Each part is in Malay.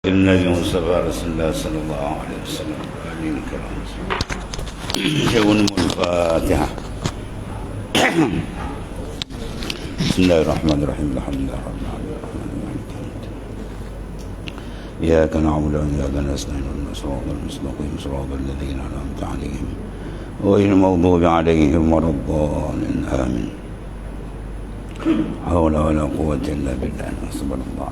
النبي المصطفى رسول الله صلى الله عليه وسلم آمين الكرام. شيخنا الفاتحة. بسم الله الرحمن الرحيم الحمد لله رب العالمين إياك نعبد وإياك نستعين اهدنا الصراط المستقيم صراط الذين أنعمت عليهم غير المغضوب عليهم ولا الضالين آمين. حول ولا قوة إلا بالله حسبنا الله.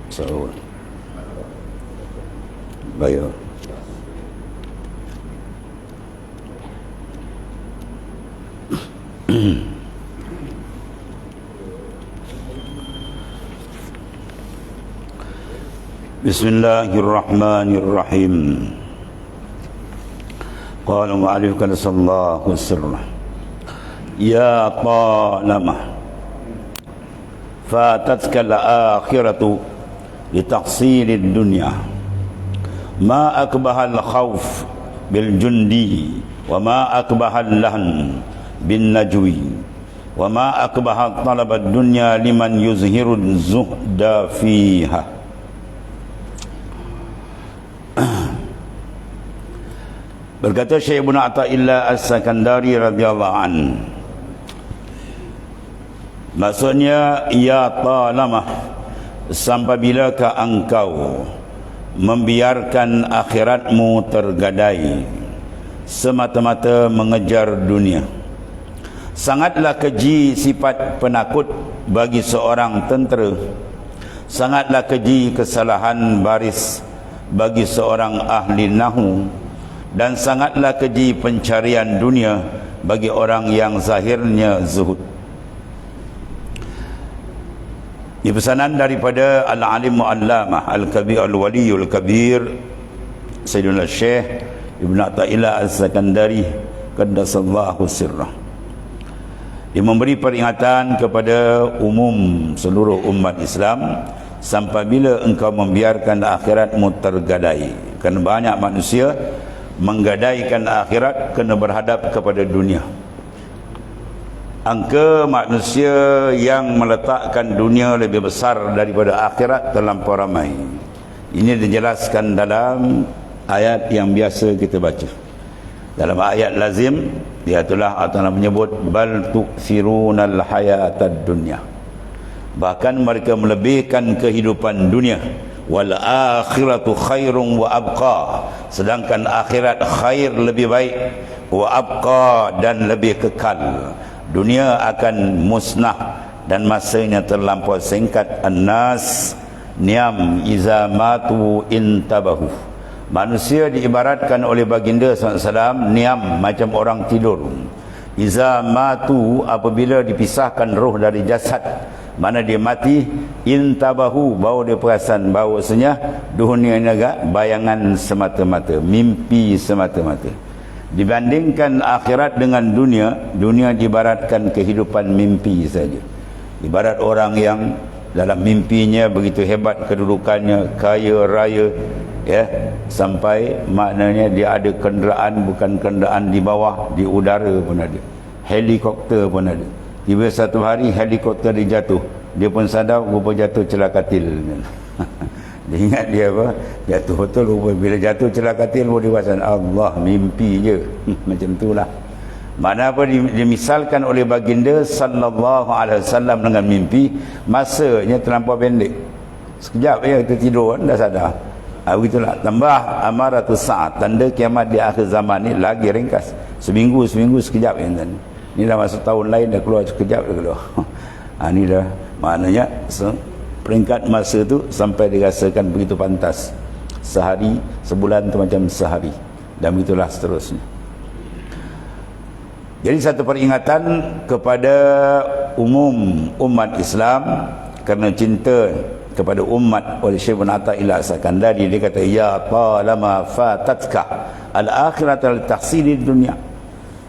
Sahur bayar Bismillahirrahmanirrahim. Qala mu'alif sallallahu sirrah ya talama fatatka al-akhiratu litahsil ad-dunya ma akbaha al-khawf bil jundi wa ma akbaha al-lahn bin najwi wa ma akbaha talab ad-dunya liman yuzhiru az-zuhda fiha. Berkata Syekh Ibnu Athaillah As-Sakandari radhiyallahu anhu, maksudnya ya talamah, sampai bilakah engkau membiarkan akhiratmu tergadai semata-mata mengejar dunia. Sangatlah keji sifat penakut bagi seorang tentera, sangatlah keji kesalahan baris bagi seorang ahli nahu, dan sangatlah keji pencarian dunia bagi orang yang zahirnya zuhud. Ini pesanan daripada Al-Alim Mu'allamah Al-Kabir Al-Waliyul Kabir Sayyidina Syekh Ibnu Athaillah As-Sakandari Qaddasallahu sirrah. Dia memberi peringatan kepada umum seluruh umat Islam, sampai bila engkau membiarkan akhiratmu tergadai. Kerana banyak manusia menggadaikan akhirat kena berhadap kepada dunia. Angka manusia yang meletakkan dunia lebih besar daripada akhirat terlampau ramai. Ini dijelaskan dalam ayat yang biasa kita baca. Dalam ayat lazim, dia itulah Allah menyebut bal tu'thirunal hayatad dunya. Bahkan mereka melebihkan kehidupan dunia. Wal akhiratu khairun wa abqa. Sedangkan akhirat khair, lebih baik, wa abqa, dan lebih kekal. Dunia akan musnah dan masanya terlampau singkat. An-nas niam iza matu intabahu. Manusia diibaratkan oleh baginda SAW niam, macam orang tidur. Iza matu, apabila dipisahkan roh dari jasad, mana dia mati, intabahu, baru dia perasan bahawasanya dunia ini agak bayangan semata-mata, mimpi semata-mata. Dibandingkan akhirat dengan dunia, dunia diibaratkan kehidupan mimpi saja. Ibarat orang yang dalam mimpinya begitu hebat kedudukannya, kaya raya, ya, sampai maknanya dia ada kenderaan, bukan kenderaan di bawah, di udara pun ada, helikopter pun ada. Tiba satu hari helikopter dia jatuh, dia pun sadar rupa jatuh celakatil. Dia ingat dia apa? Jatuh betul rupa. Bila jatuh celakatil baru dia perasan Allah, mimpi je. Macam itulah. Mana apa dimisalkan oleh baginda sallallahu alaihi wasallam dengan mimpi, masanya terlampau pendek. Sekejap ya kita tidur dah sadar. Begitulah. Tambah amaratus saat, tanda kiamat di akhir zaman ni lagi ringkas. Seminggu sekejap yang tadi. Ni dah masuk tahun lain, dah keluar sekejap dah keluar. Ni dah maknanya peringkat masa tu sampai dirasakan begitu pantas. Sehari, sebulan tu macam sehari, dan begitulah seterusnya. Jadi satu peringatan kepada umum umat Islam kerana cinta kepada umat oleh Syekh Ibnu Athaillah As-Sakandari. Dia kata ya talama fatatka al-akhirat al-tahsilid dunya.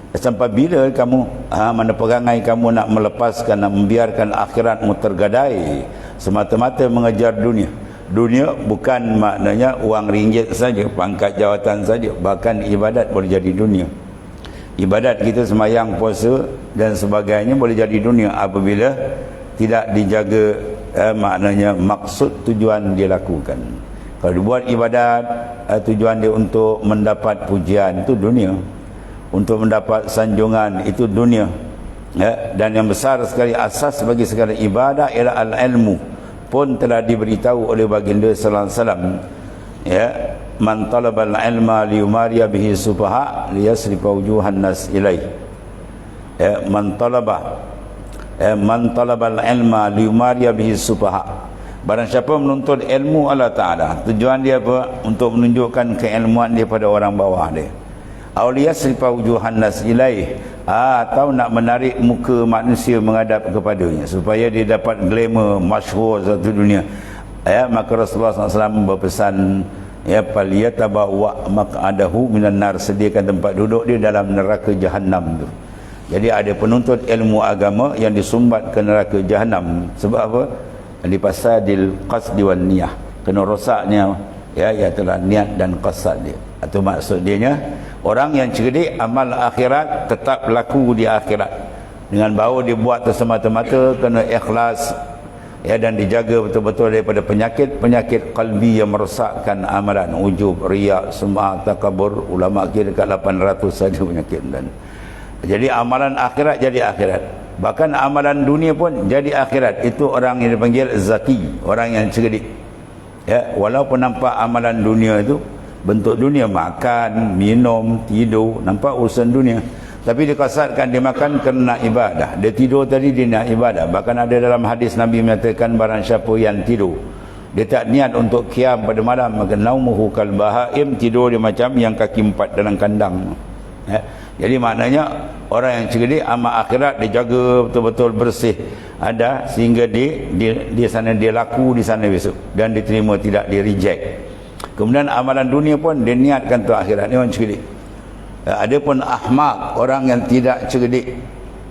Sampai bila kamu mana perangai kamu nak melepaskan, nak membiarkan akhiratmu tergadai semata-mata mengejar dunia. Dunia bukan maknanya wang ringgit saja, pangkat jawatan saja, bahkan ibadat boleh jadi dunia. Ibadat kita sembahyang, puasa dan sebagainya boleh jadi dunia apabila tidak dijaga maknanya maksud tujuan dia lakukan. Kalau dibuat ibadat, tujuan dia untuk mendapat pujian, itu dunia. Untuk mendapat sanjungan, itu dunia. Ya, dan yang besar sekali asas bagi segala ibadah ialah al-ilmu, pun telah diberitahu oleh baginda sallallahu alaihi wasallam, ya, man talabal ilma liyumariya bihi sufaha liyasrifa wujuhan nas ilaih. Ya, man talabal ilma liyumariya bihi sufaha. Barang siapa menuntut ilmu Allah Ta'ala, tujuan dia apa? Untuk menunjukkan keilmuan dia pada orang bawah dia. Auliyasrifa wujuhan nas ilaih, atau nak menarik muka manusia menghadap kepadanya supaya dia dapat glamour masyhur satu dunia. Ya, maka Rasulullah SAW berpesan, ya, faliyatabawa maq'adahu minan nar, sediakan tempat duduk dia dalam neraka jahanam tu. Jadi ada penuntut ilmu agama yang disumbat ke neraka jahanam. Sebab apa? Lipasadil qasdi wan niyah, kena rosaknya, ya, ialah niat dan qasad dia. Atau maksud dia, orang yang cerdik amal akhirat tetap laku di akhirat. Dengan bahawa dia buat semata-mata kena ikhlas, ya, dan dijaga betul-betul daripada penyakit qalbi yang merosakkan amalan, ujub, riya, sum'ah, takabur. Ulama kira dekat 800 saja penyakit. Dan jadi amalan akhirat jadi akhirat. Bahkan amalan dunia pun jadi akhirat. Itu orang yang dipanggil zaki, orang yang cerdik. Ya, walaupun nampak amalan dunia itu bentuk dunia, makan, minum, tidur, nampak urusan dunia, tapi dia kasatkan dia makan kerana ibadah, dia tidur tadi dia nak ibadah. Bahkan ada dalam hadis Nabi menyatakan, barang siapa yang tidur dia tak niat untuk qiyam pada malam, maka naumuhu kal bahaim, tidur dia macam yang kaki empat dalam kandang. Ya. Jadi maknanya orang yang cerdik amal akhirat dia jaga betul-betul bersih ada, sehingga dia sana dia laku di sana besok, dan diterima, tidak di reject. Kemudian amalan dunia pun dia niatkan tu akhirat. Ni orang cerdik. Ada pun ahmak, orang yang tidak cerdik.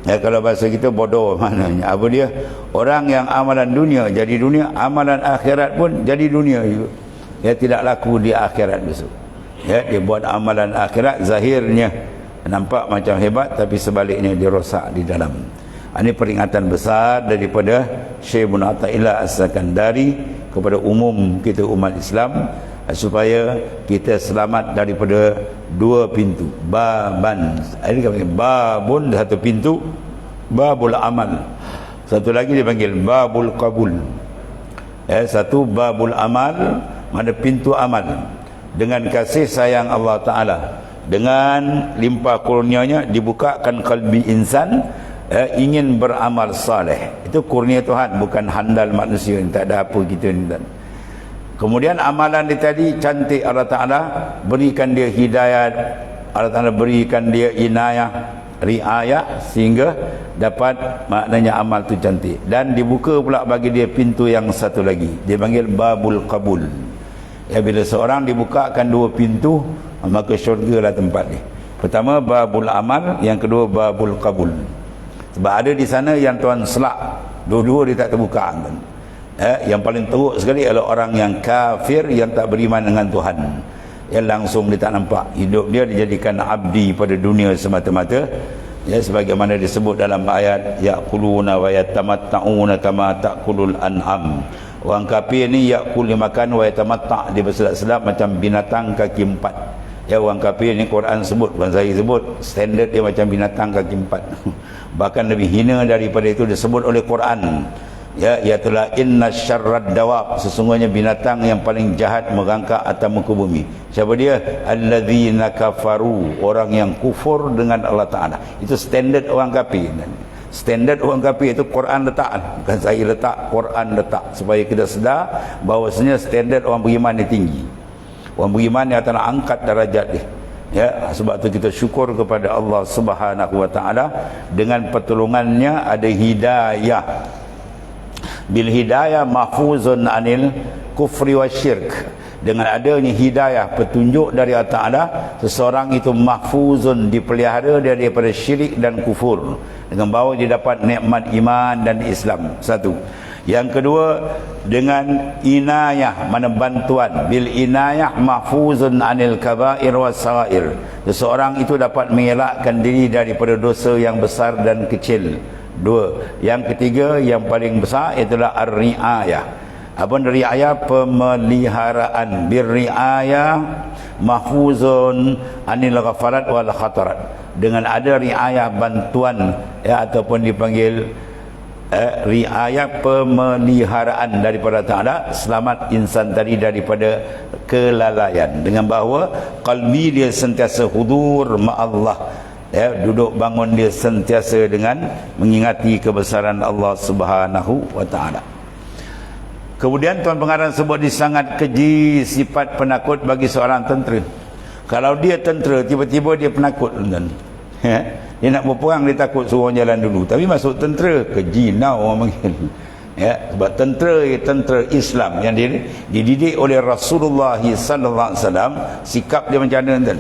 Ya, kalau bahasa kita bodoh maknanya. Apa dia? Orang yang amalan dunia jadi dunia, amalan akhirat pun jadi dunia juga. Dia tidak laku di akhirat besok. Ya, dia buat amalan akhirat zahirnya nampak macam hebat, tapi sebaliknya dia rosak di dalam. Ini peringatan besar daripada Syekh Ibn Athaillah As-Sakandari kepada umum kita umat Islam, supaya kita selamat daripada dua pintu. Baban, ini kata babun, satu pintu, babul amal, satu lagi dipanggil babul qabul. Satu babul amal, mana pintu amal. Dengan kasih sayang Allah Ta'ala, dengan limpah kurnianya dibukakan kalbi insan, ingin beramal saleh. Itu kurnia Tuhan, bukan handal manusia yang tak ada apa kita ni. Kemudian amalan dia tadi cantik, Allah Ta'ala berikan dia hidayat, Allah Ta'ala berikan dia inayah, riayah, sehingga dapat maknanya amal tu cantik. Dan dibuka pula bagi dia pintu yang satu lagi, dia panggil babul qabul. Ya, bila seorang dibukakan dua pintu, maka syurga lah tempat dia. Pertama babul amal, yang kedua babul qabul. Sebab ada di sana yang tuan selak, dua-dua dia tak terbuka kan. Yang paling teruk sekali adalah orang yang kafir, yang tak beriman dengan Tuhan, yang langsung dia tak nampak. Hidup dia dijadikan abdi pada dunia semata-mata. Ya, sebagaimana disebut dalam ayat, yaquluna wa yatamatta'una kama ta'kulul an'am. Orang kafir ni yakul, dia makan, wa yatamatta', dia bersedap-sedap macam binatang kaki empat. Ya, orang kafir ni Quran sebut, bukan saya sebut, standard dia macam binatang kaki empat. Bahkan lebih hina daripada itu disebut oleh Quran. Ya, iaitulah inna syarrad dawab, sesungguhnya binatang yang paling jahat merangkak atas muka bumi. Siapa dia? Alladzina kafaru, orang yang kufur dengan Allah Ta'ala. Itu standard orang kafir. Standard orang kafir itu Quran letak, bukan saya letak, Quran letak, supaya kita sedar bahawasanya standard orang beriman ni tinggi. Orang beriman yang telah angkat darajat dia. Ya, sebab tu kita syukur kepada Allah Subhanahu wa Ta'ala, dengan pertolongannya ada hidayah. Bil hidayah mahfuzun anil kufri wa syirk. Dengan adanya hidayah, petunjuk dari Allah Ta'ala, seseorang itu mahfuzun, dipelihara daripada syirik dan kufur, dengan bahawa dia dapat nikmat iman dan Islam. Satu. Yang kedua, dengan inayah, mana bantuan. Bil inayah mahfuzun anil kabair was sagair. Seseorang itu dapat mengelakkan diri daripada dosa yang besar dan kecil, Dua. Yang ketiga yang paling besar itulah ar-riayah. Apa riayah? Pemeliharaan. Bir-riayah mahfuzun anil ghafarat wal khatarat. Dengan ada riayah bantuan, ya, ataupun dipanggil riayah pemeliharaan daripada Ta'ala, selamat insan tadi daripada kelalaian, dengan bahawa qalbi dia sentiasa hudur ma'allah, ya, duduk bangun dia sentiasa dengan mengingati kebesaran Allah Subhanahu wa Ta'ala. Kemudian Tuan Pengarang sebut di sangat keji sifat penakut bagi seorang tentera. Kalau dia tentera tiba-tiba dia penakut, tuan, ya, dia nak berperang dia takut, suruh jalan dulu. Tapi masuk tentera, keji now orang panggil, ya, sebab tentera Islam yang dididik oleh Rasulullah sallallahu alaihi wasallam, sikap dia macam mana, tuan?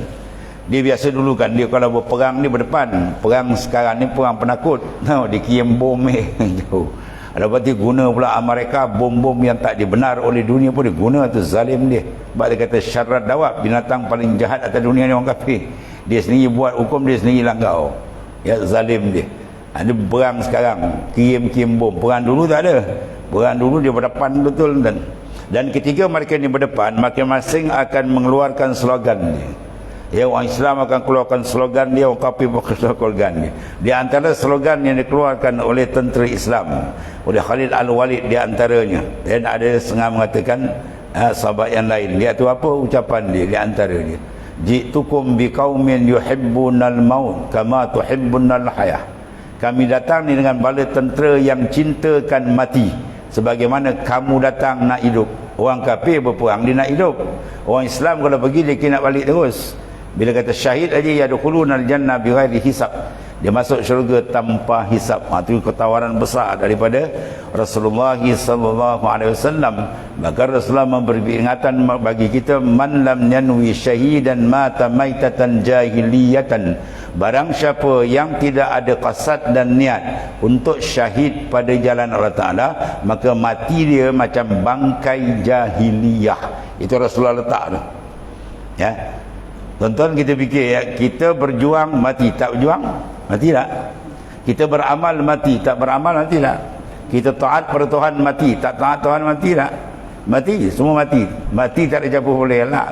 Dia biasa dulu kan, dia kalau berperang dia berdepan. Perang sekarang ni perang penakut. Dia kirim bom jauh. Lepas tu guna pula Amerika bom-bom yang tak dibenar oleh dunia pun dia guna, tu zalim dia. Sebab dia kata syarat dawab, binatang paling jahat atas dunia ni orang kafir. Dia sendiri buat hukum, dia sendiri langgar. Ya, zalim dia. Ada perang sekarang, kirim bom. Perang dulu tak ada. Perang dulu dia berdepan betul. Dan ketika mereka ni berdepan, masing-masing akan mengeluarkan slogan dia. Ya, orang Islam akan keluarkan slogan dia, orang kafir pun keluarkan slogan dia. Di antara slogan yang dikeluarkan oleh tentera Islam, oleh Khalid Al-Walid di antaranya, dan ada setengah mengatakan sahabat yang lain, dia tu apa ucapan dia di antara dia, ji'tukum biqaumin yuhibbunal maut kama tuhibbunal hayah. Kami datang ni dengan bala tentera yang cintakan mati sebagaimana kamu datang nak hidup. Orang kafir berperang dia nak hidup, orang Islam kalau pergi dia kena balik terus. Bila kata syahid aja, yadkhulunal jannah bighairi hisab, dia masuk syurga tanpa hisab. Itu ketawaran besar daripada Rasulullah sallallahu alaihi wasallam. Maka Rasulullah memberi peringatan bagi kita, man lam yanwi syahidan mata maitatan jahiliyatan. Barang siapa yang tidak ada qasad dan niat untuk syahid pada jalan Allah Ta'ala, maka mati dia macam bangkai jahiliyah. Itu Rasulullah letak tu, ya. Tuan-tuan, kita fikir, ya, kita berjuang mati, tak berjuang mati tak? Kita beramal mati, tak beramal mati tak? Kita taat pada Tuhan mati, tak taat Tuhan mati tak? Mati, semua mati. Mati tak ada campur boleh lah.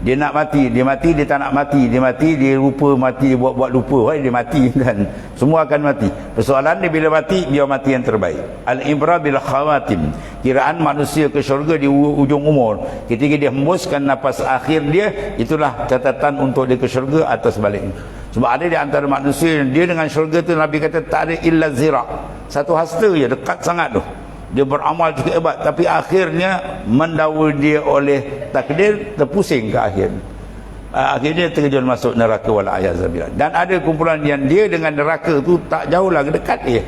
Dia nak mati, dia mati, dia tak nak mati. Dia mati, dia lupa mati, dia buat lupa, dia mati kan. Semua akan mati. Persoalan dia bila mati, dia mati yang terbaik. Al-ibra bil khawatim. Kiraan manusia ke syurga di ujung umur. Ketika dia hembuskan nafas akhir dia, itulah catatan untuk dia ke syurga atau sebaliknya. Sebab ada di antara manusia, dia dengan syurga tu Nabi kata tak ada illa zira'. Satu hasta je, dekat sangat tu. Dia beramal cukup hebat, tapi akhirnya mendakwa dia oleh takdir, terpusing ke akhir. Akhirnya terjun masuk neraka wal'ayazabillah. Dan ada kumpulan yang dia dengan neraka tu tak jauh lah, dekat dia.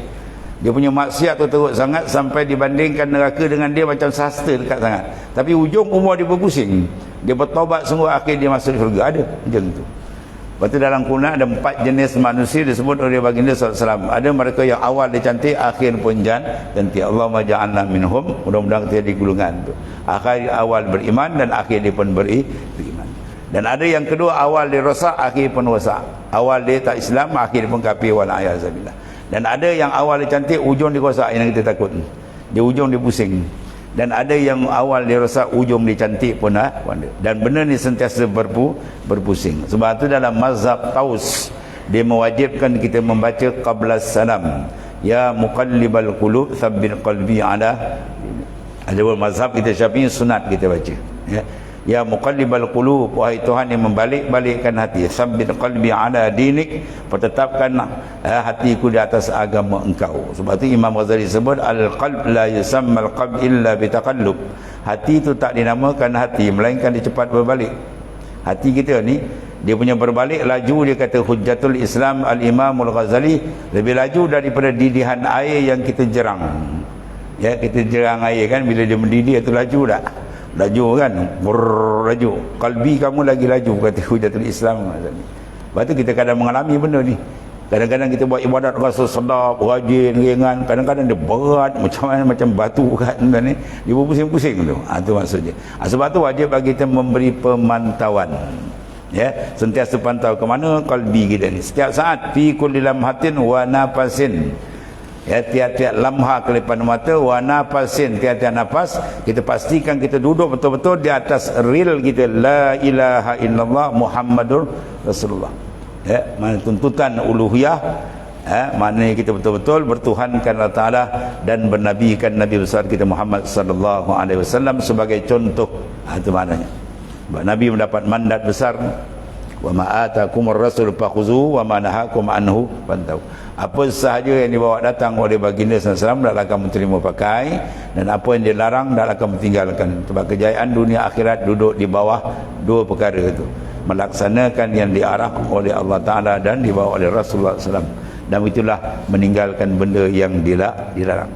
Dia punya maksiat tu teruk sangat sampai dibandingkan neraka dengan dia macam sahasta, dekat sangat. Tapi ujung umur dia berpusing. Dia bertaubat sungguh, akhir dia masuk syurga. Ada macam tu. Lepas tu dalam Quran ada 4 jenis manusia disebut oleh baginda SAW. Ada mereka yang awal dia cantik, akhir pun cantik. Allahumma ja'alna minhum. Mudah-mudahan kita di golongan tu. Awal beriman dan akhir dia pun beriman. Dan ada yang kedua, awal dia rosak, akhir pun rosak. Awal dia tak Islam, akhir dia pun kafir wal'ayazabillah. Dan ada yang awal dia cantik, ujung dia rosak, yang kita takut. Dia ujung dia pusing. Dan ada yang awal dia rosak, ujung dia cantik pun dan benda ni sentiasa berpusing. Sebab tu dalam mazhab Taus, dia mewajibkan kita membaca qabla salam, ya muqallibal qulub tsabbit qalbi ala. Ada mazhab kita Syafi'i sunat kita baca, ya, ya muqallibal qulub, wahai Tuhan yang membalik-balikkan hati, tsabbit qalbi ala dinik, pertetapkanlah hatiku di atas agama engkau. Sebab tu Imam Ghazali sebut al-qalb la yusamma al-qalb illa bitaqallub. Hati itu tak dinamakan hati melainkan dia cepat berbalik. Hati kita ni dia punya berbalik laju, dia kata Hujjatul Islam al-Imam al-Ghazali, lebih laju daripada didihan air yang kita jerang. Ya, kita jerang air kan, bila dia mendidih itu laju tak? Laju kan, laju. Kalbi kamu lagi laju, kata Hujjatul Islam. Lepas tu kita kadang mengalami benda ni. Kadang-kadang kita buat ibadat rasa sedap, rajin, ringan. Kadang-kadang dia berat macam mana, macam batu kan ni. Dia berpusing-pusing tu. Itu maksudnya. Sebab tu wajib bagi kita memberi pemantauan. Ya, sentiasa pantau ke mana kalbi kita ni. Setiap saat fi kulli lamhatin wa nafasin. Ya, tiap-tiap lamha kelipan mata, wa nafasin, tiap-tiap nafas kita pastikan kita duduk betul-betul di atas ril kita, la ilaha illallah Muhammadur Rasulullah. Ya, mana tuntutan uluhiyah, maknanya kita betul-betul bertuhankan Allah Ta'ala dan bernabikan Nabi besar kita Muhammad sallallahu alaihi wasallam sebagai contoh. Itu maknanya. Nabi mendapat mandat besar, wa ma atakumur rasul fakhuzu wa ma nahakum anhu fantahu. Apa sahaja yang dibawa datang oleh baginda sallallahu alaihi wasallam hendaklah kamu terima pakai, dan apa yang dilarang hendaklah kamu tinggalkan. Sebab kejayaan dunia akhirat duduk di bawah dua perkara itu: melaksanakan yang diarah oleh Allah Ta'ala dan dibawa oleh Rasulullah SAW, dan itulah meninggalkan benda yang dilarang.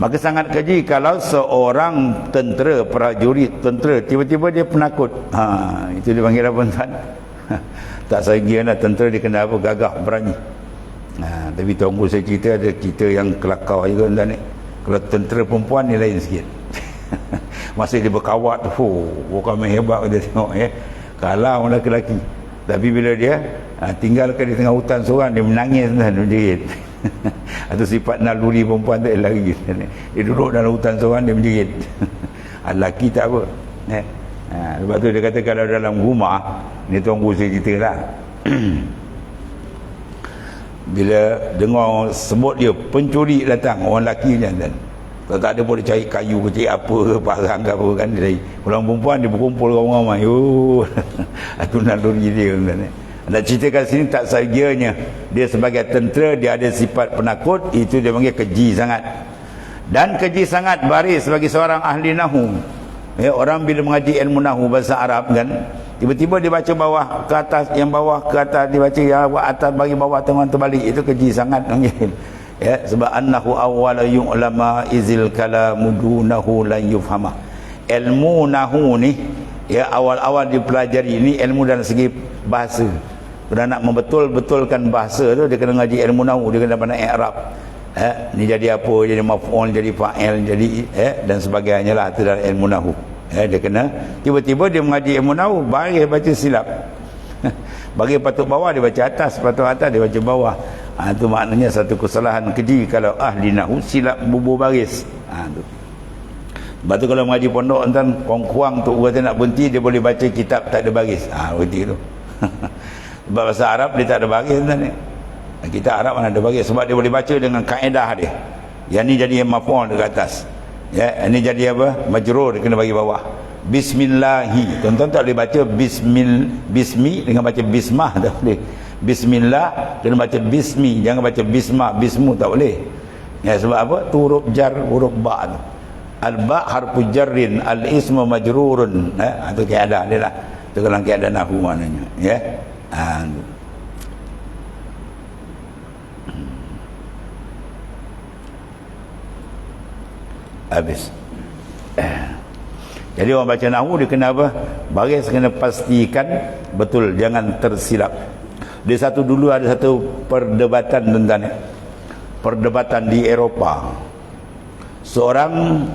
Maka sangat keji kalau seorang tentera, prajurit tentera, tiba-tiba dia penakut. Itu dipanggil apa tuan? Tak saya kira lah tentera dia kena apa, gagah, berani. Tapi tunggu saya cerita, ada cerita yang kelakar juga tuan ni. Kalau tentera perempuan ni lain sikit. Masa dia berkawat tu, bukan main hebat dia tengok ya. Kalah orang lelaki. Tapi bila dia tinggalkan di tengah hutan seorang, dia menangis dan menjerit. Atau sifat naluri perempuan tu lari. Dia duduk dalam hutan seorang, dia menjerit. Lelaki tak apa. Sebab tu dia kata kalau dalam rumah, ni tunggu saya cerita lah. Bila dengar sebut dia pencuri datang, orang lelaki macam tu. Kalau tak ada boleh cari kayu kecil apa ke, parang ke apa kan, dia orang perempuan dia berkumpul ramai-ramai. Itu naluri dia kan. Nak ceritakan sini tak sahagianya dia sebagai tentera dia ada sifat penakut, itu dia panggil keji sangat. Dan keji sangat baris sebagai seorang ahli nahu. Ya, orang bila mengaji ilmu nahu bahasa Arab kan, tiba-tiba dia baca bawah ke atas, yang bawah ke atas, dia baca yang atas bagi bawah, tengah terbalik, itu keji sangat panggil. Ya, sebab annahu awwala yu'lama izil kalamu dunahu lan yufhama. Ilmu nahu ni ya awal-awal dipelajari, ini ilmu dalam segi bahasa. Kalau nak membetul-betulkan bahasa tu, dia kena ngaji ilmu nahu, dia kena pandai i'rab. Ni jadi apa, jadi maf'ul, jadi fa'il, jadi dan sebagainya lah, itu dalam ilmu nahu. Dia kena tiba-tiba dia mengaji ilmu nahu, baris baca silap. Bagi patut bawah dia baca atas, patut atas dia baca bawah. Itu maknanya satu kesalahan keji kalau ahli nahu silap bubuh baris. Tu. Sebab tu kalau mengaji pondok tuan, kuang-kuang tu kata nak berhenti, dia boleh baca kitab tak ada baris. Berhenti tu. Sebab bahasa Arab dia tak ada baris tuan ni. Kitab Arab mana ada baris, sebab dia boleh baca dengan kaedah dia. Yang ni jadi maf'ul dekat atas. Ya, ini jadi apa? Majrur, dia kena bagi bawah. Bismillahi. Tuan-tuan tak boleh baca bismi dengan baca bismah, tak boleh. Bismillah kena baca bismi, jangan baca bismah, bismu tak boleh. Ya, sebab apa? Tu huruf jar, huruf ba tu. Al-ba harfu jarrin, al-ismu majrurun. Itu keadaan dia lah. Itu kalau keadaan nahwu maknanya. Ya. Habis. Jadi orang baca nahwu dia kena apa? Baris kena pastikan betul, jangan tersilap. Dia dulu ada satu perdebatan tentang perdebatan di Eropah. Seorang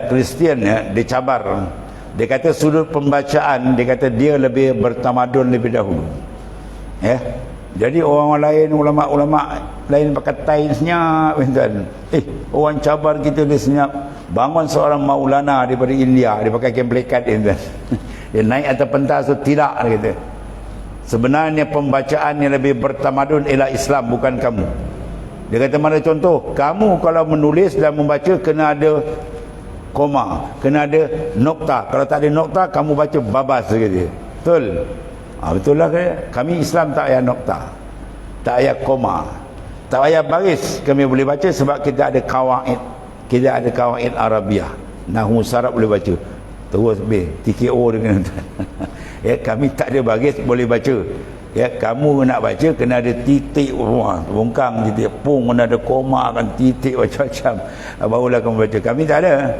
Kristian dia cabar. Dia kata sudut pembacaan, dia kata dia lebih bertamadun lebih dahulu. Jadi orang lain, ulama-ulama lain pakai tai senyap tuan. Orang cabar kita dia senyap. Bangun seorang maulana daripada India, dia pakai kain pelikat tuan. Dia naik atas pentas tu, tidak dia kata. Sebenarnya pembacaan yang lebih bertamadun ialah Islam, bukan kamu. Dia kata mana contoh? Kamu kalau menulis dan membaca kena ada koma, kena ada nokta. Kalau tak ada nokta, kamu baca babas dia. Betul? Betul lah kami Islam tak payah nokta, tak payah koma, tak payah baris, kami boleh baca sebab kita ada kawaid. Kita ada kawaid Arabiah, nahwu sarab boleh baca. Terus TKO dengan kami tak ada baris boleh baca. Kamu nak baca kena ada titik, bongkang titik, pung kena ada koma kan, titik macam-macam, barulah kamu baca. Kami tak ada.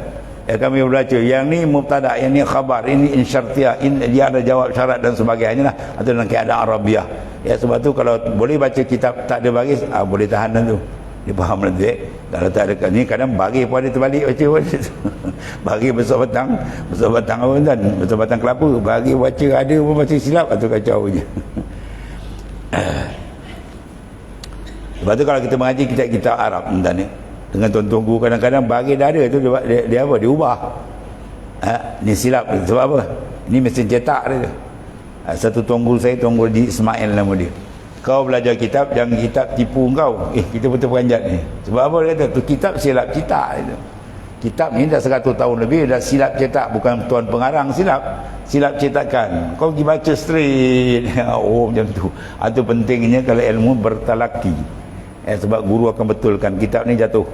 Kami baca yang ni mubtada, yang ni khabar, ini insyartiyah, dia ada jawab syarat dan sebagainya lah, atau dalam keadaan Arabiah. Sebab tu kalau boleh baca kitab tak ada baris, boleh tahan tu. Dia faham nanti. Kalau tak ada ni kadang bagi pun ada terbalik baca pun. Bagi besar batang apa tuan? Besar batang kelapa, bagi baca ada pun baca silap, atau kacau je. Sebab tu kalau kita mengaji kitab-kitab Arab ni, dengan tuan-tuan guru kadang-kadang bagi dada tu dia apa? Dia ubah. Ni silap sebab apa? Ini mesin cetak dia. Satu tuan guru saya, Tuan Guru Ismail nama dia. Kau belajar kitab, jangan kitab tipu kau. Kita betul peranjat ni. Sebab apa dia kata? Tu kitab silap cetak itu. Kitab ni dah 100 tahun lebih dah silap cetak, bukan tuan pengarang silap cetakan. Kau pergi baca straight. Oh macam tu. Itu pentingnya kalau ilmu bertalaki. Sebab guru akan betulkan kitab ni jatuh.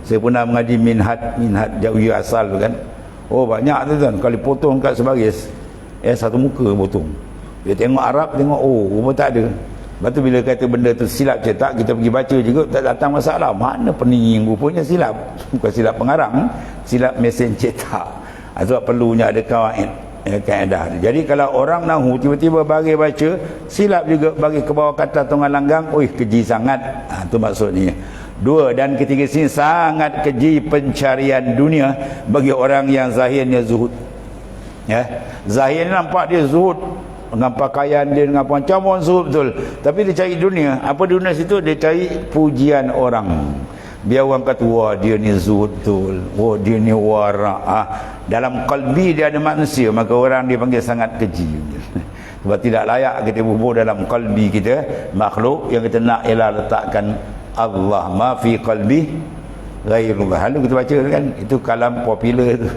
Saya pernah mengaji minhad Jawi asal tu kan. Oh banyak tu kan, kalau potong kat sebaris satu muka potong. Dia tengok Arab, tengok rupa tak ada. Lepas tu bila kata benda tu silap cetak, kita pergi baca juga, tak datang masalah. Mana pening, rupanya silap. Bukan silap pengarang, silap mesin cetak. Sebab perlunya ada kaedah. Jadi kalau orang nahu tiba-tiba bagi baca, silap juga bagi ke bawah kata tengah langgang, keji sangat. Itu maksudnya. 2 dan ketiga sini sangat keji pencarian dunia bagi orang yang zahirnya zuhud. Zahir nampak dia zuhud dengan pakaian dia, dengan macam orang zuhud betul, tapi dia cari dunia. Apa dunia situ? Dia cari pujian orang. Biar orang kata wah dia ni zuhud betul, wah dia ni wara'. Dalam qalbi dia ada manusia, maka orang dia panggil sangat keji. Sebab tidak layak kita bubur dalam qalbi kita makhluk. Yang kita nak ialah letakkan Allah ma fi qalbi ghairullah. Lalu kita baca kan, itu kalam popular tu.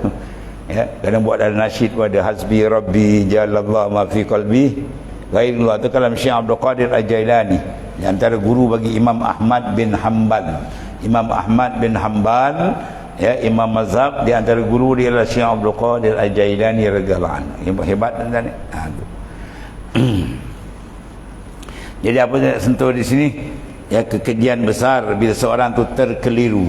Kadang buat dalam nasyid pun ada hasbi rabbi jalallah ma fi qalbi ghairullah. Itu kalam Syekh Abdul Qadir Al-Jailani, yang antara guru bagi Imam Ahmad bin Hanbal. Imam Ahmad bin Hanbal imam mazhab, di antara guru dia adalah Syekh Abdul Qadir Al-Jailani radhiyallahu anhu. Hebat kan ni. Jadi apa yang nak sentuh di sini? Kekejian besar bila seorang tu terkeliru.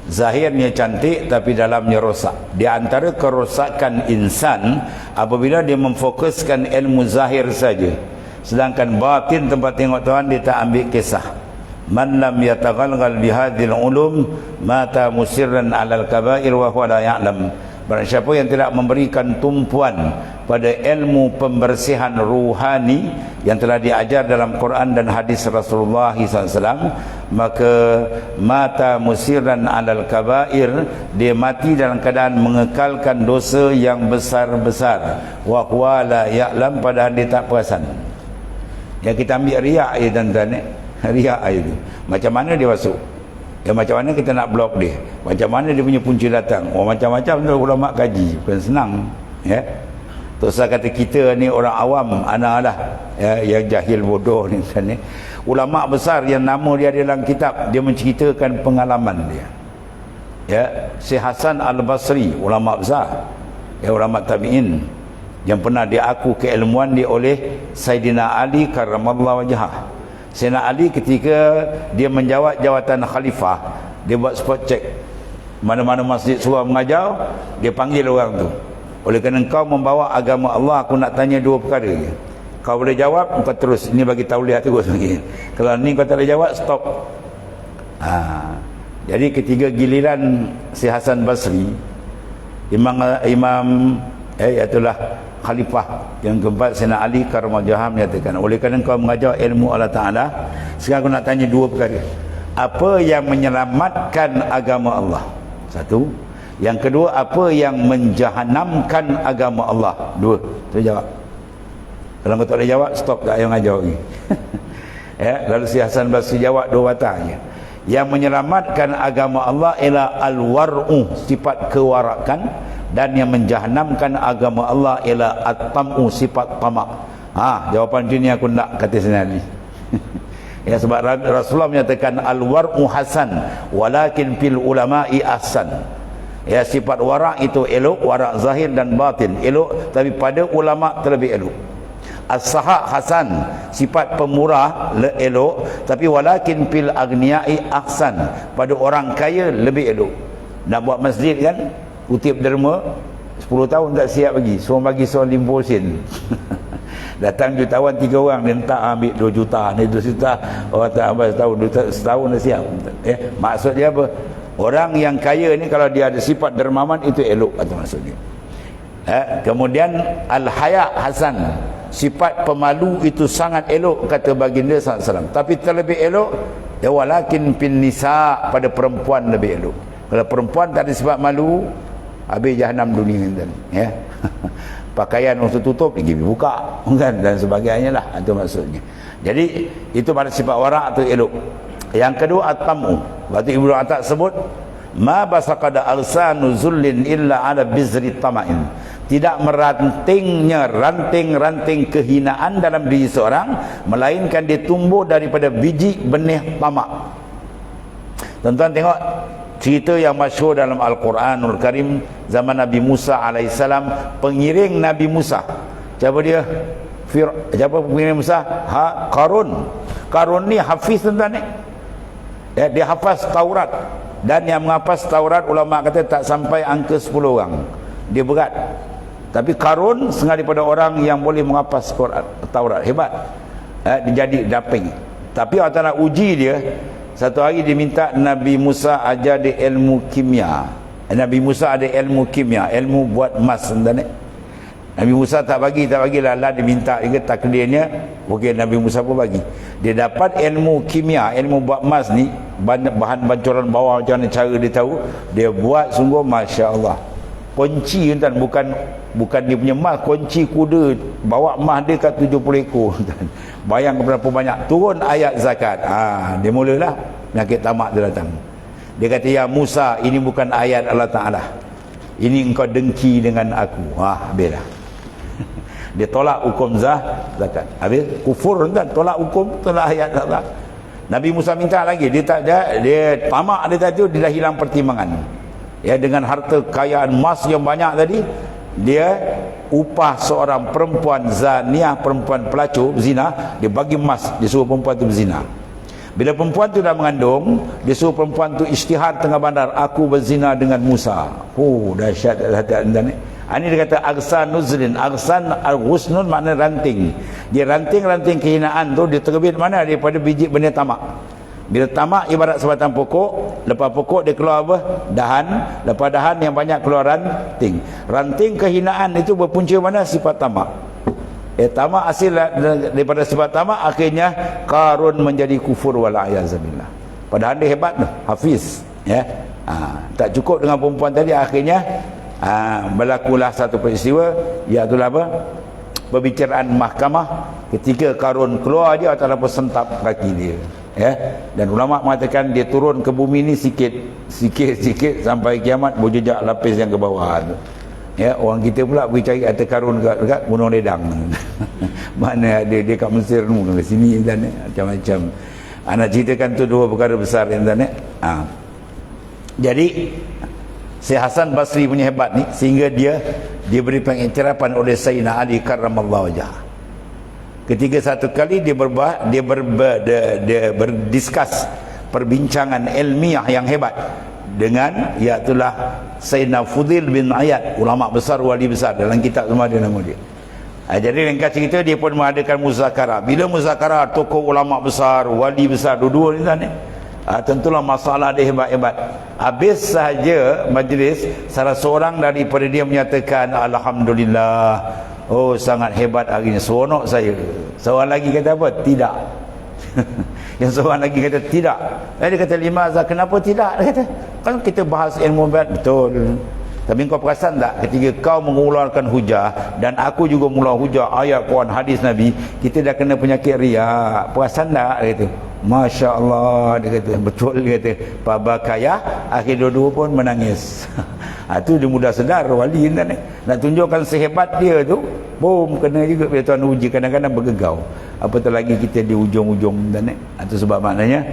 Zahirnya cantik tapi dalamnya rosak. Di antara kerosakan insan apabila dia memfokuskan ilmu zahir saja, sedangkan batin tempat tengok Tuhan dia tak ambil kisah. Man lam yataghalghal bihadhil ulum mata musirran 'alal kaba'ir wa huwa la ya'lam. Barang siapa yang tidak memberikan tumpuan pada ilmu pembersihan ruhani yang telah diajar dalam Quran dan hadis Rasulullah SAW, maka mata musiran alal kabair, dia mati dalam keadaan mengekalkan dosa yang besar-besar. Wa huwa la ya'lam, padahal dia tak perasan. Yang kita ambil riak ya tuan-tuan, riak itu macam mana dia masuk, macam mana kita nak blok dia, macam mana dia punya punca datang. Macam-macam tu ulama kaji, bukan senang. Terus saya kata kita ni orang awam, anak lah yang jahil bodoh ni. Ulama besar yang nama dia dalam kitab, dia menceritakan pengalaman dia. Syekh Hasan Al-Basri, ulama besar, ulama tabi'in, yang pernah diaku keilmuan dia oleh Sayyidina Ali karramallahu wajhah. Sayyidina Ali ketika dia menjawab jawatan khalifah, dia buat spot check mana-mana masjid suruh mengajar, dia panggil orang tu. Oleh kerana engkau membawa agama Allah, aku nak tanya 2 perkara je. Kau boleh jawab, kau terus. Ini bagi tauliah terus lagi. Kalau ni kau tak boleh jawab, stop. Jadi ketiga giliran si Hasan Basri, Imam itulah khalifah yang keempat Sayyidina Ali karramallahu wajhah menyatakan, oleh kerana kau mengajar ilmu Allah Ta'ala, sekarang aku nak tanya 2 perkara. Apa yang menyelamatkan agama Allah? 1. Yang kedua, apa yang menjahanamkan agama Allah? 2. Tu jawab. Kalau kau tak boleh jawab, stop, tak payah mengajar lagi. Lalu si Hasan Basri jawab 2 batang je. Yang menyelamatkan agama Allah ialah al-war'u, sifat kewarakan, dan yang menjahanamkan agama Allah ialah at-tam'u, sifat tamak. Jawapan dia ni aku nak, kata Sayyidina Ali. Sebab Rasulullah menyatakan al-war'u hasan walakin fil ulama'i ahsan. Sifat warak itu elok, warak zahir dan batin elok, tapi pada ulama terlebih elok. As-saha hasan, sifat pemurah elok, tapi walakin fil agniya'i ahsan, pada orang kaya lebih elok. Nak buat masjid kan, kutip derma 10 tahun tak siap lagi, suruh bagi seorang 50 sen. Datang jutawan 3 orang, dia tak ambil 2 juta ni 2 juta, orang tak ambil setahun dah siap. Maksud dia apa? Orang yang kaya ni kalau dia ada sifat dermawan itu elok, atau maksudnya. Kemudian al-haya hasan, sifat pemalu itu sangat elok, kata baginda SAW. Tapi terlebih elok Ya walakin pin nisa, pada perempuan lebih elok. Kalau perempuan tak ada sifat malu, habis jahanam dunia kan, ya. Pakaian untuk tutup pergi buka kan, dan sebagainya lah, itu maksudnya. Jadi itu pada sifat warak tu elok. Yang kedua at-tamu. Waktu Ibnu Atak sebut ma basaqada alsanu zullin illa ala bizri tama'in. Tidak merantingnya ranting-ranting kehinaan dalam diri seorang, melainkan dia tumbuh daripada biji benih tamak. Tuan-tuan tengok cerita yang masyhur dalam Al-Quranul Karim zaman Nabi Musa alaihissalam, pengiring Nabi Musa. Siapa dia? Siapa pengiring Musa? Qarun. Qarun ni hafiz, tuan-tuan ni. Ya, dia hafaz Taurat, dan yang menghafaz Taurat ulama kata tak sampai angka 10 orang. Dia berat. Tapi Qarun setengah daripada orang yang boleh menghafaz Taurat. Hebat. Dia jadi daping. Tapi Allah Ta'ala uji dia. Satu hari dia minta Nabi Musa ajar dia ilmu kimia. Nabi Musa ada ilmu kimia, ilmu buat emas. Nabi Musa tak bagilah. Dia minta juga, takdirnya okey, Nabi Musa pun bagi. Dia dapat ilmu kimia, ilmu buat emas ni, bahan bancuran bawah macam mana cara dia tahu. Dia buat sungguh Masya Allah. Kunci tuan, bukan dia punya emas, kunci kuda, bawa emas dia kat 70 ekor tuan. Bayang berapa banyak. Turun ayat zakat. Dia mulalah penyakit tamak dia datang. Dia kata, ya Musa, ini bukan ayat Allah Ta'ala, ini engkau dengki dengan aku. Habislah. Dia tolak hukum zakat. Habis kufur tuan, tolak hukum, tolak ayat Allah. Nabi Musa minta lagi, dia tamak dia tadi, dia dah hilang pertimbangan. Ya, dengan harta kekayaan emas yang banyak tadi, dia upah seorang perempuan zaniah, perempuan pelacur zina, dia bagi emas, dia suruh perempuan tu berzina. Bila perempuan tu dah mengandung, dia suruh perempuan tu isytihar tengah bandar, aku berzina dengan Musa. Dahsyat hati-hati. Ini dia kata agsan nuzlin. Agsan al-ghusnun makna ranting. Dia ranting-ranting kehinaan tu, dia terbit mana? Daripada biji benih tamak. Bila tamak ibarat sebatang pokok, lepas pokok dia keluar apa? Dahan. Lepas dahan yang banyak keluar ranting. Ranting kehinaan itu berpunca mana? Sifat tamak. Tamak hasil daripada sifat tamak, akhirnya Qarun menjadi kufur wala'ayazabillah. Padahal dia hebat tu, hafiz, ya. Tak cukup dengan perempuan tadi, akhirnya berlakulah satu peristiwa, iaitu apa? Perbicaraan mahkamah. Ketika Qarun keluar, dia Allah Ta'ala sentap kaki dia, ya. Dan ulama mengatakan dia turun ke bumi ni sikit sampai kiamat berjejak lapis yang ke bawah tu. Ya, orang kita pula pergi cari harta karun dekat Gunung Ledang. Mana ada dia kat Mesir tu, ke sini dan macam-macam. Anak ceritakan tu dua perkara besar yang Jadi Syekh Hasan Basri punya hebat ni, sehingga dia beri pengiktirafan oleh Sayyidina Ali karramallahu wajhah. Ketika satu kali dia berdiskus perbincangan ilmiah yang hebat dengan iaitulah Sayyidina Fudil bin Iyad, ulama besar, wali besar. Dalam kitab semua ada nama dia. Jadi ringkas cerita, dia pun mengadakan muzakarah. Bila muzakarah, tokoh ulama besar, wali besar, dua-dua ni kan, tentulah masalah dia hebat-hebat. Habis sahaja majlis, salah seorang daripada dia menyatakan, alhamdulillah, sangat hebat hari ini, seronok saya. Seorang lagi kata apa? Tidak. Yang seorang lagi kata tidak. Dia kata, limaza, kenapa tidak? Dia kata, kan kita bahas ilmu betul. Tapi kau perasan tak, ketika kau mengeluarkan hujah dan aku juga mengeluar hujah ayat Quran, hadis Nabi, kita dah kena penyakit riak. Perasan tak? Dia kata, Masya Allah. Dia kata, betul. Dia kata, pabakaya. Akhir dua-dua pun menangis. Itu dia mudah sedar wali kan, nak tunjukkan sehebat dia tu, kena juga bila Tuhan uji, kadang-kadang bergegau. Apatah lagi kita di ujung-ujung dan itu sebab maknanya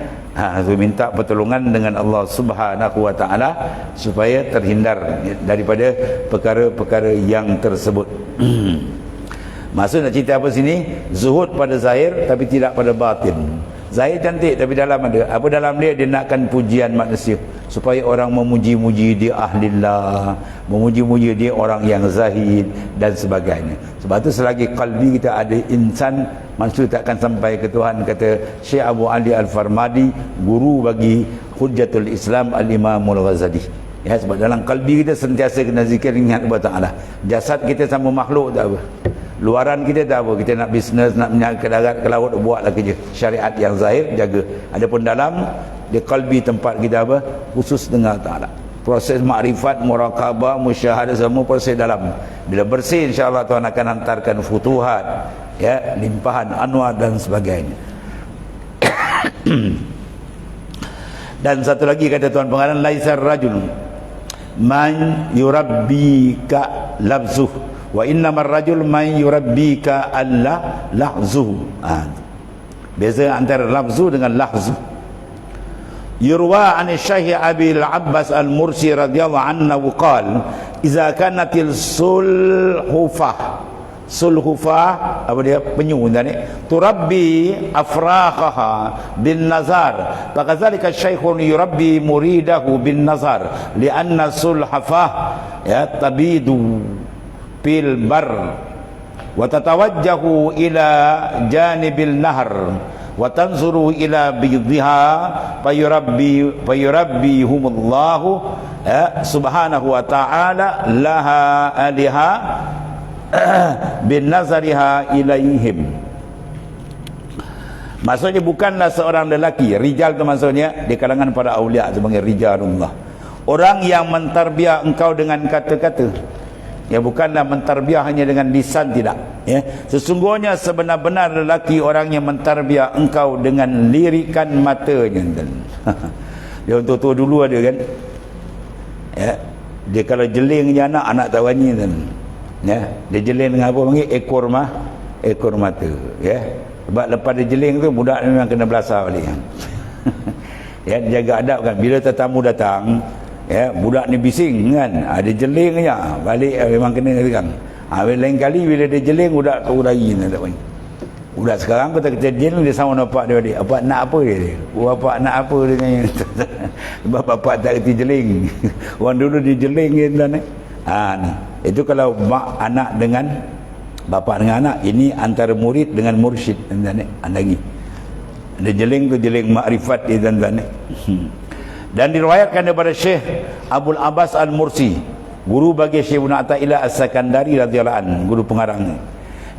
minta pertolongan dengan Allah Subhanahu wa taala supaya terhindar daripada perkara-perkara yang tersebut. Maksud nak cerita apa sini? Zuhud pada zahir tapi tidak pada batin. Zahir cantik tapi dalam ada apa? Dalam dia nakkan pujian manusia supaya orang memuji-muji dia ahlillah, memuji-muji dia orang yang zahid dan sebagainya. Sebab tu selagi kalbi kita ada insan, manusia tak akan sampai ke Tuhan. Kata Syekh Abu Ali Al-Farmadi, guru bagi Hujjatul Islam Al-Imamul Ghazali. Ya, sebab dalam kalbi kita sentiasa kena zikir, ingat kepada Allah. Jasad kita sama makhluk tak apa. Luaran kita tak apa, kita nak bisnes, nak ke darat, ke laut, buatlah kerja syariat yang zahir, jaga. Adapun dalam dia qalbi, tempat kita apa, khusus dengan Ta'ala. Proses makrifat, muraqabah, musyahadah, semua proses dalam. Bila bersih, insya-Allah Tuhan akan hantarkan futuhat, ya, limpahan anwar dan sebagainya. Dan satu lagi kata Tuhan pengarang, laisar rajul man yurabbika labzuh wa innamar rajul man yurabbika alla lahzuh. Beza antara labzuh dengan lahzuh. Yurwa an Syekh Abi Al-Abbas Al-Mursi radhiyallahu anhu qala idza kanatil sulhufah apa dia, penyu tadi, turabbi afrakhaha bin nazar, fakadzalika syaikhun yurabbi muridahu bin nazar lianna sulhafah ya tabidu fil bar wa tatawajjahu ila janibil nahr wa tanzuru ila bidhiha fayurabbihumullahu subhanahu wa ta'ala laha aliha bin nazariha ilaihim. Maksudnya bukanlah seorang lelaki, rijal itu maksudnya di kalangan para awliya sebagai rijalullah, orang yang mentarbiah engkau dengan kata-kata. Ya, bukanlah mentarbiah hanya dengan lisan, tidak, ya. Sesungguhnya sebenar-benar lelaki orang yang mentarbiah engkau dengan lirikan matanya. Dia untuk tua dulu ada kan, ya, dia kalau jeling je anak tawani kan, ya, dia jeling dengan apa panggil, ekor mata, ya. Sebab lepas dia jeling tu budak ni memang kena belasah balik. Ya, jaga adab kan, bila tetamu datang, ya, budak ni bising kan, dia jeling je balik, memang kena kan. Lain kali bila dia jeling, budak tu lari tak main. Budak sekarang kita jeling, dia sama bapak dia balik. Bapak nak apa dia? Bapak nak apa dia tanya. Sebab bapak tak kerti jeling. Orang dulu dia jeling je ni. Ni. Itu kalau mak anak dengan bapa dengan anak, ini antara murid dengan mursyid lagi. Dia jeling tu jeling makrifat dia tuan-tuan. Dan diriwayatkan daripada Syekh Abul Abbas Al-Mursi, guru bagi Syekh Ibn Athaillah As-Sakandari radhiyallahu anhu, guru pengarangnya.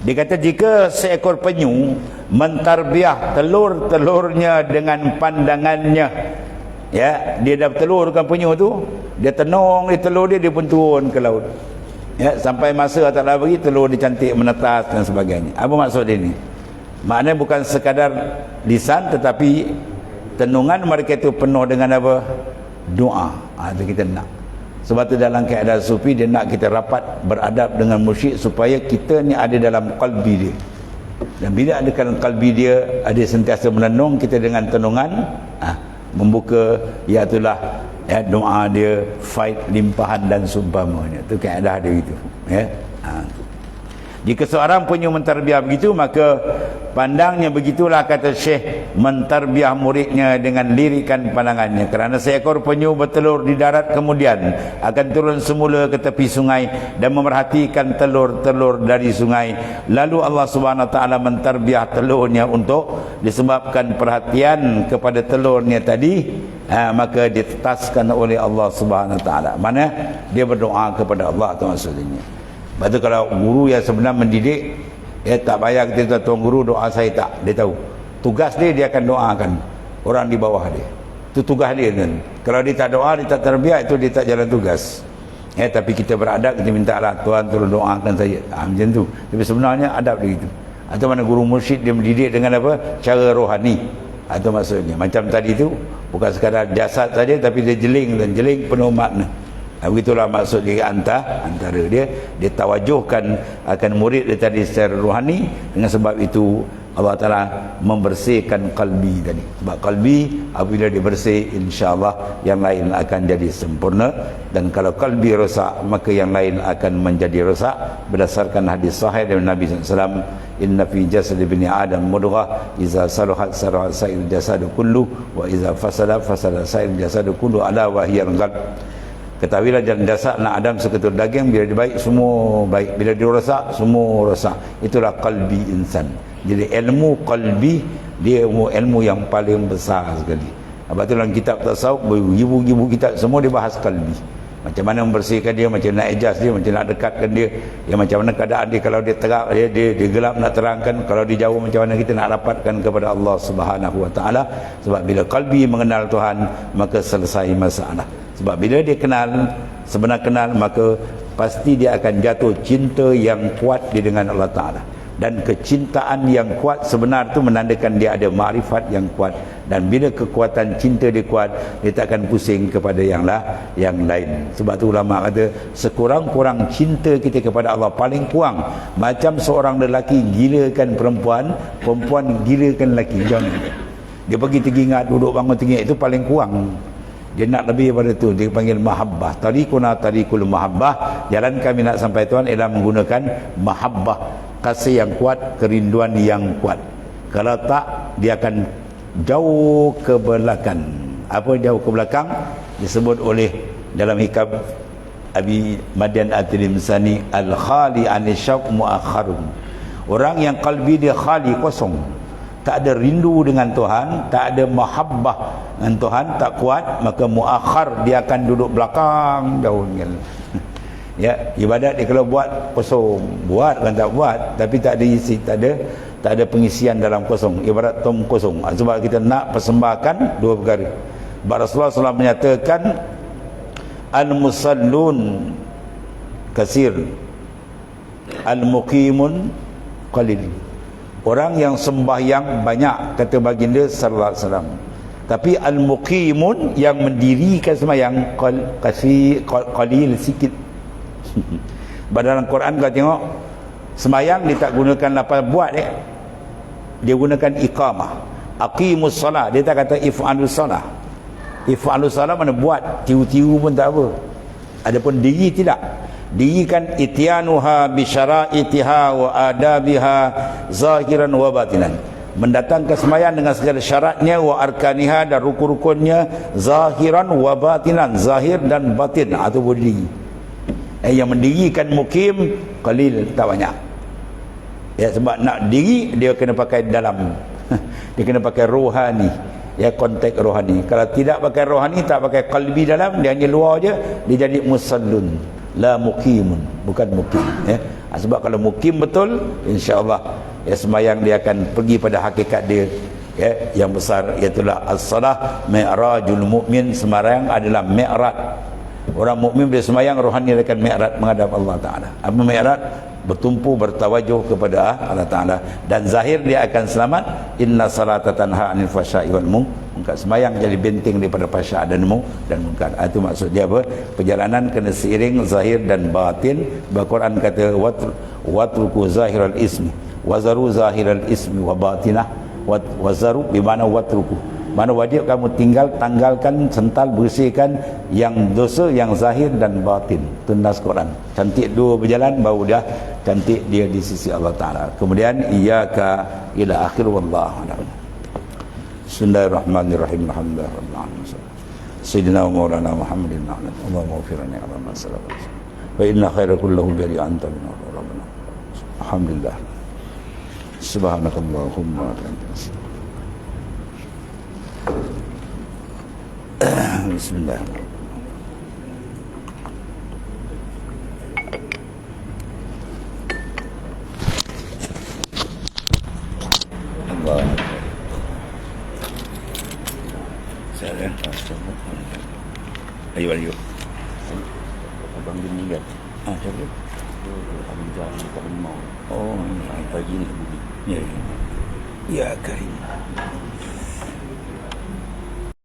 Dia kata jika seekor penyu mentarbiah telur-telurnya dengan pandangannya, ya, dia dah telurkan penyu tu, dia tenung di telur dia pun turun ke laut, ya, sampai masa Allah bagi telur dia cantik menetas dan sebagainya. Apa maksud dia ni? Maknanya bukan sekadar lisan, tetapi tenungan mereka itu penuh dengan apa? Doa. Itu kita nak. Sebab tu dalam keadaan sufi, dia nak kita rapat beradab dengan mursyid supaya kita ni ada dalam qalbi dia. Dan bila ada dalam qalbi dia, ada sentiasa menenung kita dengan tenungan, membuka, iaitulah, ya, doa dia, faid, limpahan dan sumpamanya. Itu keadaan dia itu, ya. Jika seorang penyu mentarbiah begitu, maka pandangnya begitulah, kata Syekh, mentarbiah muridnya dengan lirikan pandangannya. Kerana seekor penyu bertelur di darat kemudian akan turun semula ke tepi sungai dan memerhatikan telur-telur dari sungai. Lalu Allah Subhanahu Wa Taala mentarbiah telurnya untuk disebabkan perhatian kepada telurnya tadi, maka ditetaskan oleh Allah Subhanahu Wa Taala. Mana dia berdoa kepada Allah, itu maksudnya. Lepas tu kalau guru yang sebenar mendidik, ya, tak payah kita tuan guru doa saya tak, dia tahu tugas dia akan doakan orang di bawah dia. Itu tugas dia kan. Kalau dia tak doa, dia tak terbiak, itu dia tak jalan tugas, ya. Tapi kita beradab, kita minta lah Tuhan turun doakan saya, macam tu. Tapi sebenarnya adab dia itu. Atau mana guru mursyid dia mendidik dengan apa? Cara rohani. Atau maksudnya macam tadi tu, bukan sekadar jasad saja, tapi dia jeling, dan jeling penuh makna. Begitulah maksud dia, antara dia tawajuhkan akan murid dia tadi secara rohani. Dengan sebab itu Allah Ta'ala membersihkan qalbi tadi. Sebab qalbi apabila dia bersih, insyaAllah yang lain akan jadi sempurna. Dan kalau qalbi rosak, maka yang lain akan menjadi rosak. Berdasarkan hadis sahih dari Nabi SAW, inna fi jasad ibni Adam mudghah, iza saluhat saluhat sa'il jasadu kullu, wa iza fasada fasada sa'il jasadu kullu, ala wahiyar qalb. Ketahuilah dalam jasad anak Adam seketul daging, bila dia baik semua baik, bila dia rosak semua rosak. Itulah qalbi insan. Jadi ilmu qalbi dia ilmu yang paling besar sekali. Sebab tu dalam kitab tasawuf, ribu-ribu kitab semua dia bahas qalbi. Macam mana membersihkan dia, macam nak adjust dia, macam nak dekatkan dia, macam mana keadaan dia kalau dia terang, dia gelap nak terangkan, kalau dia jauh macam mana kita nak rapatkan kepada Allah Subhanahu Wa Taala. Sebab bila qalbi mengenal Tuhan, maka selesai masalah. Sebab bila dia kenal, sebenar kenal, maka pasti dia akan jatuh cinta yang kuat di dengan Allah Ta'ala. Dan kecintaan yang kuat sebenar tu menandakan dia ada makrifat yang kuat. Dan bila kekuatan cinta dia kuat, dia tak akan pusing kepada yang lain. Sebab tu ulama kata, sekurang-kurang cinta kita kepada Allah, paling kurang macam seorang lelaki gilakan perempuan, perempuan gilakan lelaki. Jangan dia pergi teringat, duduk bangun teringat, itu paling kurang. Dia nak lebih daripada tu, dia panggil mahabbah. Tariqul mahabbah, jalan kami nak sampai Tuhan ialah menggunakan mahabbah, kasih yang kuat, kerinduan yang kuat. Kalau tak, dia akan jauh ke belakang. Apa jauh ke belakang? Disebut oleh dalam hikam Abi Madian At-Tilimsani, al-khali an-syauq mu'akharun. Orang yang kalbi dia khali, kosong, tak ada rindu dengan Tuhan, tak ada mahabbah dengan Tuhan, tak kuat, maka muakhar, dia akan duduk belakang jauh. Ya, ibadat dia kalau buat kosong, buat kan tak buat, tapi tak ada isi, tak ada pengisian dalam kosong, ibarat tom kosong. Sebab kita nak persembahkan dua perkara. Rasulullah SAW menyatakan, al-musallun kasir, al-muqimun qalil. Orang yang sembahyang banyak, kata baginda sallallahu alaihi wasallam. Tapi al-muqimun, yang mendirikan sembahyang, qalil, sikit. Dalam Quran kau tengok, sembahyang dia tak gunakan lapan buat dia gunakan iqamah. Aqimus salat, dia tak kata if'alus salat. If'alus salat mana buat, tiu-tiu pun tak apa. Adapun diri tidak. Diri kan ityanuha bi syara'itiha wa adabiha zahiran wa batinan. Mendatangkan sembahyang dengan segala syaratnya, wa arkaniha, dan rukun-rukunnya, zahiran wa batinan, zahir dan batin, atau berdiri. Yang mendirikan mukim qalil, tak banyak. Ya, sebab nak diri dia kena pakai dalam. Dia kena pakai rohani. Ya, konteks rohani. Kalau tidak pakai rohani, tak pakai qalbi dalam, dia hanya luar je, dia jadi musallun, la muqimun, bukan mukim. Ya. Sebab kalau mukim betul, insya-Allah ya, sembahyang dia akan pergi pada hakikat dia, ya, yang besar, iaitu as-salah mi'rajul mukmin. Sembahyang adalah mi'raj. Orang mukmin bila sembahyang, rohani akan mi'raj menghadap Allah Taala. Apa mi'raj? Bertumpu, bertawajuh kepada Allah Ta'ala. Dan zahir dia akan selamat. Inna salata tanha anil fahsya'i wal munkar. Sembahyang jadi benteng daripada fahsya' dan munkar. Itu maksud dia apa? Perjalanan kena seiring zahir dan batin. Al-Quran kata watruku zahiral ismi wazaru zahiral ismi wa batinah. Wazaru bermakna watruku, mana wajib kamu tanggalkan, sental, bersihkan yang dosa, yang zahir dan batin. Tunas Quran. Cantik dua berjalan, baru dah cantik dia di sisi Allah Ta'ala. Kemudian iyyaka ila akhir, wallahu a'lam. Bismillahirrahmanirrahim. Alhamdulillah. Sayyidina wa maulana Muhammadin Allahumma ghfirna ala ma salaf. Wa inna khaira kullahu bi anta min rabbana. Alhamdulillah. Subhanakallahumma wa bihamdika. Bismillah. Allah. Saya ayo. Abang dia meninggal. Siapa? Abang Jam Pak Limau. Oh, pagi ni. Ya. Ya, Karim.